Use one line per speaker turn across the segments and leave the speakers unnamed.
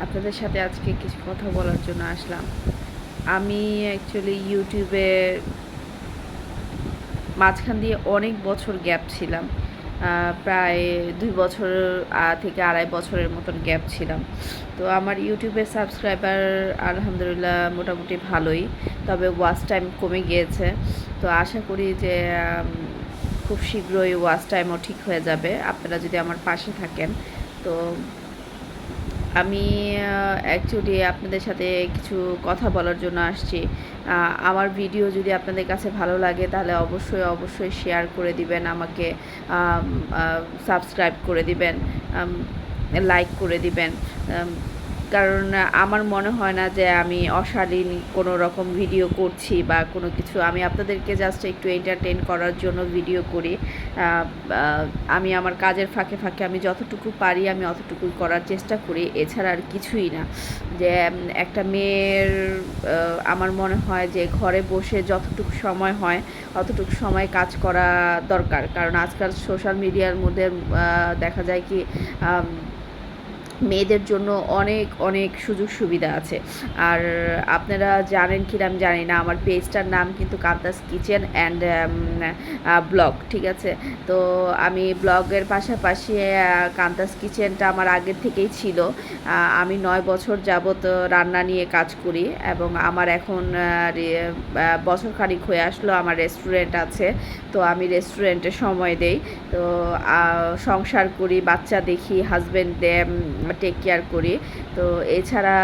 আপনাদের সাথে আজকে কিছু কথা বলার জন্য আসলাম। আমি অ্যাকচুয়ালি ইউটিউবে মাঝখান দিয়ে অনেক বছর গ্যাপ ছিলাম। প্রায় ২ বছর থেকে ২.৫ বছরের মতন গ্যাপ ছিলাম। তো আমার ইউটিউবের সাবস্ক্রাইবার আলহামদুলিল্লাহ মোটামুটি ভালোই। তবে ওয়াচ টাইম কমে গিয়েছে। তো আশা করি যে খুব শীঘ্রই ওয়াচ টাইমও ঠিক হয়ে যাবে আপনারা যদি আমার পাশে থাকেন। তো আমি অ্যাকচুয়ালি আপনাদের সাথে কিছু কথা বলার জন্য আসছি। আমার ভিডিও যদি আপনাদের কাছে ভালো লাগে তাহলে অবশ্যই শেয়ার করে দিবেন আমাকে, সাবস্ক্রাইব করে দিবেন, লাইক করে দিবেন। কারণ আমার মনে হয় না যে আমি অশালীন কোনো রকম ভিডিও করছি বা কোনো কিছু। আমি আপনাদেরকে জাস্ট একটু এন্টারটেইন করার জন্য ভিডিও করি। আমি আমার কাজের ফাঁকে ফাঁকে আমি যতটুকু পারি আমি অতটুকুই করার চেষ্টা করি, এছাড়া আর কিছুই না। যে একটা মেয়ের আমার মনে হয় যে ঘরে বসে যতটুকু সময় হয় অতটুকু সময় কাজ করা দরকার। কারণ আজকাল সোশ্যাল মিডিয়ার মধ্যে দেখা যায় কি মেয়েদের জন্য অনেক সুযোগ সুবিধা আছে। আর আপনারা জানেন কি না আমি জানি না, আমার পেজটার নাম কিন্তু কান্তাস কিচেন অ্যান্ড ব্লগ, ঠিক আছে? তো আমি ব্লগের পাশাপাশি কান্তাস কিচেনটা আমার আগের থেকেই ছিল। আমি ৯ বছর যাবত রান্না নিয়ে কাজ করি এবং আমার এখন বছরখানেক হয়ে আসলো আমার রেস্টুরেন্ট আছে। তো আমি রেস্টুরেন্টে সময় দেই। তো সংসার করি, বাচ্চা দেখি, হাজব্যান্ড টেক কেয়ার করি। তো এছাড়া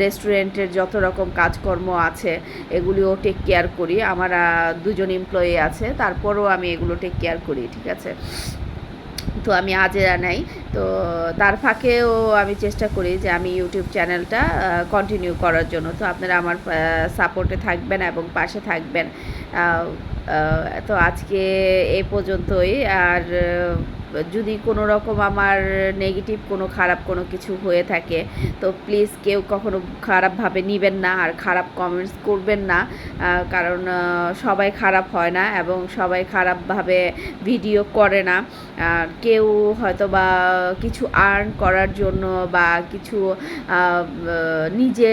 রেস্টুরেন্টের যত রকম কাজকর্ম আছে এগুলিও টেক কেয়ার করি। আমার ২ জন এমপ্লয়ি আছে, তারপরও আমি এগুলো টেক কেয়ার করি, ঠিক আছে? তো আমি আজেরা নাই। তো তার ফাঁকেও আমি চেষ্টা করি যে আমি ইউটিউব চ্যানেলটা কন্টিনিউ করার জন্য। তো আপনারা আমার সাপোর্টে থাকবেন এবং পাশে থাকবেন। তো আজকে এ পর্যন্তই। আর যদি কোনো রকম আমার নেগেটিভ কোনো খারাপ কোনো কিছু হয়ে থাকে তো প্লিজ কেউ কখনো খারাপভাবে নেবেন না আর খারাপ কমেন্টস করবেন না। কারণ সবাই খারাপ হয় না এবং সবাই খারাপভাবে ভিডিও করে না। কেউ হয়তো বা কিছু আর্ন করার জন্য বা কিছু নিজে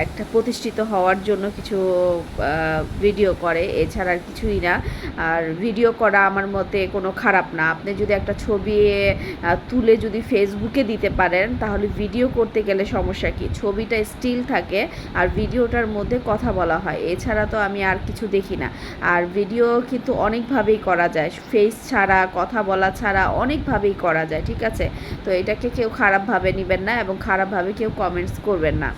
একটা প্রতিষ্ঠিত হওয়ার জন্য কিছু ভিডিও করে, এছাড়া আর কিছুই না। আর ভিডিও করা আমার মতে কোনো খারাপ না। আপনি যদি একটা ছবি তুলে যদি ফেসবুকে দিতে পারেন তাহলে ভিডিও করতে গেলে সমস্যা কী? ছবিটা স্টিল থাকে আর ভিডিওটার মধ্যে কথা বলা হয়, এছাড়া তো আমি আর কিছু দেখি না। আর ভিডিও কিন্তু অনেকভাবেই করা যায়, ফেস ছাড়া, কথা বলা ছাড়া অনেকভাবেই করা যায়, ঠিক আছে? তো এটাকে কেউ খারাপভাবে নেবেন না এবং খারাপভাবে কেউ কমেন্টস করবেন না।